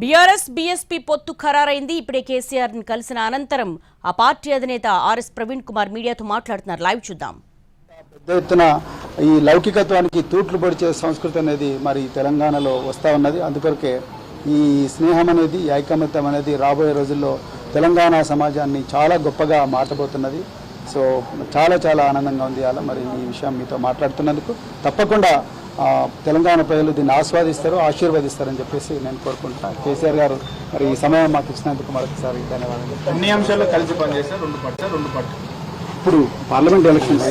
BRS BSP పొత్తు ఖరారైంది. ఇప్పుడే కేసీఆర్ ని కలిసిన అనంతరం ఆ పార్టీ అధినేత ఆర్ఎస్ ప్రవీణ్ కుమార్ మీడియాతో మాట్లాడుతున్నారు. లైవ్ చూద్దాం. పెద్ద ఎత్తున ఈ లౌకికత్వానికి తూట్లు పొడిచే సంస్కృతి అనేది మరి తెలంగాణలో వస్తూ ఉన్నది. అందుకొరకే ఈ స్నేహం అనేది, ఈ ఐకమత్యం అనేది రాబోయే రోజుల్లో తెలంగాణ సమాజాన్ని చాలా గొప్పగా మార్చబోతున్నది. సో చాలా చాలా ఆనందంగా ఉంది. అలా మరి ఈ విషయం మీతో మాట్లాడుతున్నందుకు తప్పకుండా తెలంగాణ ప్రజలు దీన్ని ఆస్వాదిస్తారు, ఆశీర్వదిస్తారని చెప్పేసి నేను కోరుకుంటున్నాను. కేసీఆర్ గారు మరి ఈ సమయం మాకు ఇచ్చినందుకు మరొకసారి ధన్యవాదాలు. అన్ని అంశాల్లో కలిసి పనిచేస్తారు. రెండు పార్టీ ఇప్పుడు పార్లమెంట్ ఎలక్షన్స్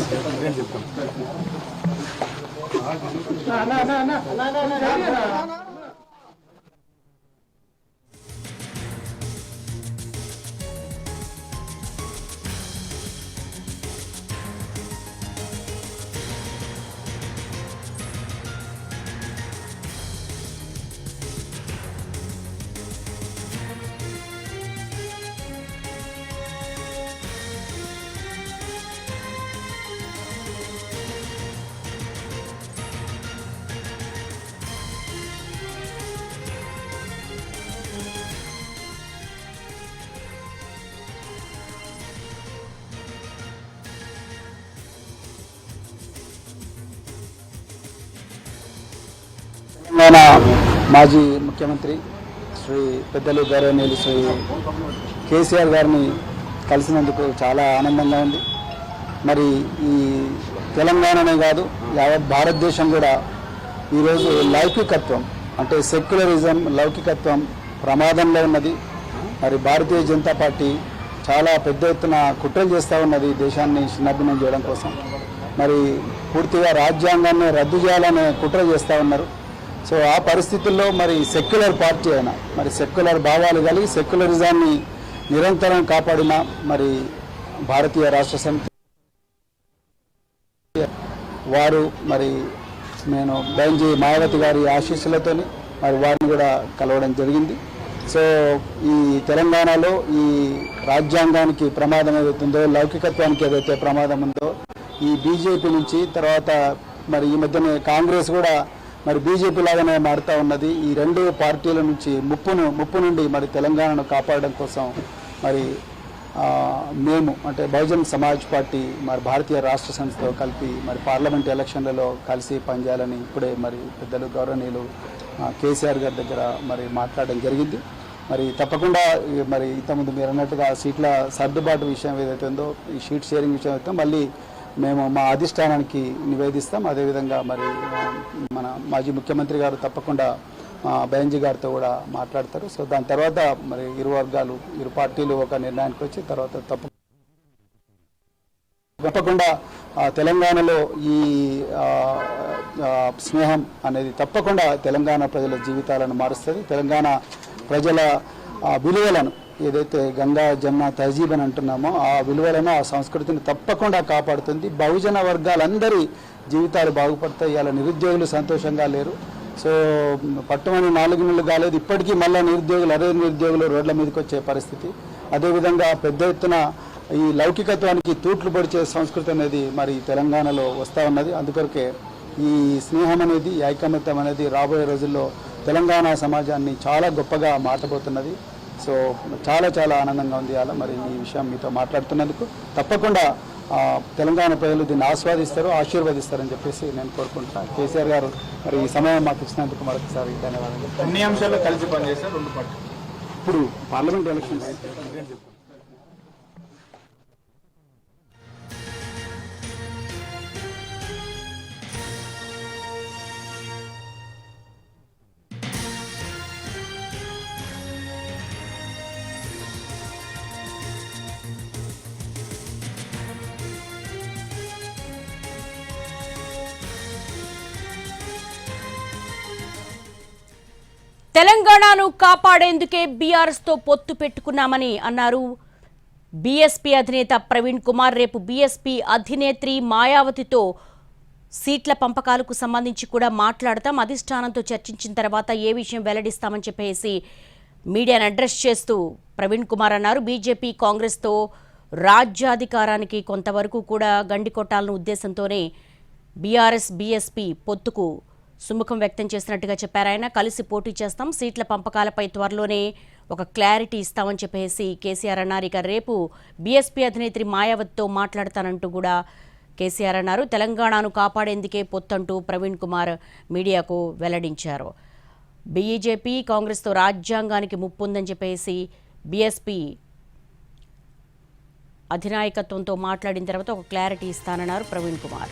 తెలంగాణ మాజీ ముఖ్యమంత్రి శ్రీ పెద్దలు గౌరవనీయులు శ్రీ కేసీఆర్ గారిని కలిసినందుకు చాలా ఆనందంగా ఉంది. మరి ఈ తెలంగాణనే కాదు, యావత్ భారతదేశం కూడా ఈరోజు లౌకికత్వం అంటే సెక్యులరిజం, లౌకికత్వం ప్రమాదంలో ఉన్నది. మరి భారతీయ జనతా పార్టీ చాలా పెద్ద ఎత్తున కుట్రలు చేస్తూ ఉన్నది దేశాన్ని చిన్నభిన్నం చేయడం కోసం. మరి పూర్తిగా రాజ్యాంగాన్ని రద్దు చేయాలనే కుట్ర చేస్తూ ఉన్నారు. సో ఆ పరిస్థితుల్లో మరి సెక్యులర్ పార్టీ అయినా, మరి సెక్యులర్ భావాలు కలిగి సెక్యులరిజాన్ని నిరంతరం కాపాడిన మరి భారతీయ రాష్ట్ర సమితి వారు మరి నేను బెంజీ మాయావతి గారి ఆశీస్సులతో మరి వారిని కూడా కలవడం జరిగింది. సో ఈ తెలంగాణలో ఈ రాజ్యాంగానికి ప్రమాదం ఏదైతుందో, లౌకికత్వానికి ఏదైతే ప్రమాదం ఉందో, ఈ బీజేపీ నుంచి తర్వాత మరి ఈ మధ్యనే కాంగ్రెస్ కూడా మరి బీజేపీ లాగానే మారుతూ ఉన్నది. ఈ రెండు పార్టీల నుంచి ముప్పు నుండి మరి తెలంగాణను కాపాడడం కోసం మరి మేము అంటే బహుజన్ సమాజ్ పార్టీ మరి భారతీయ రాష్ట్ర సమితితో కలిపి మరి పార్లమెంట్ ఎలక్షన్లలో కలిసి పనిచేయాలని ఇప్పుడే మరి పెద్దలు గౌరవనీయులు కేసీఆర్ గారి దగ్గర మరి మాట్లాడడం జరిగింది. మరి తప్పకుండా మరి ఇంతకుముందు మీరు అన్నట్టుగా సీట్ల సర్దుబాటు విషయం ఏదైతే ఉందో, ఈ షీట్ షేరింగ్ విషయం అయితే మళ్ళీ మేము మా అధిష్టానానికి నివేదిస్తాం. అదేవిధంగా మరి మన మాజీ ముఖ్యమంత్రి గారు తప్పకుండా బెంజీ గారితో కూడా మాట్లాడతారు. సో దాని తర్వాత మరి ఇరు వర్గాలు, ఇరు పార్టీలు ఒక నిర్ణయానికి వచ్చి తర్వాత తప్పకుండా తెలంగాణలో ఈ స్నేహం అనేది తప్పకుండా తెలంగాణ ప్రజల జీవితాలను మారుస్తుంది. తెలంగాణ ప్రజల విలువలను ఏదైతే గంగా జమున తహజీబ్ అని అంటున్నామో ఆ విలువలను, ఆ సంస్కృతిని తప్పకుండా కాపాడుతుంది. బహుజన వర్గాలందరి జీవితాలు బాగుపడతాయి. ఇలా నిరుద్యోగులు సంతోషంగా లేరు. సో పట్టుమని 4 నెలలు కాలేదు, ఇప్పటికీ మళ్ళీ నిరుద్యోగులు రోడ్ల మీదకి వచ్చే పరిస్థితి. అదేవిధంగా పెద్ద ఎత్తున ఈ లౌకికత్వానికి తూట్లు పొడిచే సంస్కృతి అనేది మరి తెలంగాణలో వస్తూ ఉన్నది. అందుకొరకే ఈ స్నేహం అనేది, ఈ ఐకమత్యం అనేది రాబోయే రోజుల్లో తెలంగాణ సమాజాన్ని చాలా గొప్పగా మార్చబోతున్నది. సో చాలా చాలా ఆనందంగా ఉంది. అలా మరి ఈ విషయం మీతో మాట్లాడుతున్నందుకు తప్పకుండా తెలంగాణ ప్రజలు దీన్ని ఆస్వాదిస్తారు, ఆశీర్వదిస్తారని చెప్పేసి నేను కోరుకుంటున్నాను. కేసీఆర్ గారు మరి ఈ సమయం మాకు ఇచ్చినందుకు మరొకసారి ధన్యవాదాలు. అన్ని అంశాల్లో కలిసి పనిచేస్తారు. రెండు పార్టీ ఇప్పుడు పార్లమెంట్ ఎలక్షన్స్ తెలంగాణను కాపాడేందుకే బీఆర్ఎస్ తో పొత్తు పెట్టుకున్నామని అన్నారు బీఎస్పీ అధినేత ప్రవీణ్ కుమార్. రేపు బీఎస్పీ అధినేత్రి మాయావతితో సీట్ల పంపకాలకు సంబంధించి కూడా మాట్లాడతాం, అధిష్టానంతో చర్చించిన తర్వాత ఏ విషయం వెల్లడిస్తామని చెప్పేసి మీడియాను అడ్రస్ చేస్తూ ప్రవీణ్ కుమార్ అన్నారు. బీజేపీ కాంగ్రెస్తో రాజ్యాధికారానికి కొంతవరకు కూడా గండి కొట్టాలన్న ఉద్దేశంతోనే బీఆర్ఎస్ బీఎస్పీ పొత్తుకు సుముఖం వ్యక్తం చేసినట్టుగా చెప్పారు ఆయన. కలిసి పోటీ చేస్తాం, సీట్ల పంపకాలపై త్వరలోనే ఒక క్లారిటీ ఇస్తామని చెప్పేసి కేసీఆర్ అన్నారు. ఇక రేపు బీఎస్పీ అధినేత్రి మాయావతితో మాట్లాడతానంటూ కూడా కేసీఆర్ అన్నారు. తెలంగాణను కాపాడేందుకే పొత్తంటూ ప్రవీణ్ కుమార్ మీడియాకు వెల్లడించారు. బీజేపీ కాంగ్రెస్తో రాజ్యాంగానికి ముప్పు ఉందని చెప్పేసి బీఎస్పీ అధినాయకత్వంతో మాట్లాడిన తర్వాత ఒక క్లారిటీ ఇస్తానన్నారు ప్రవీణ్ కుమార్.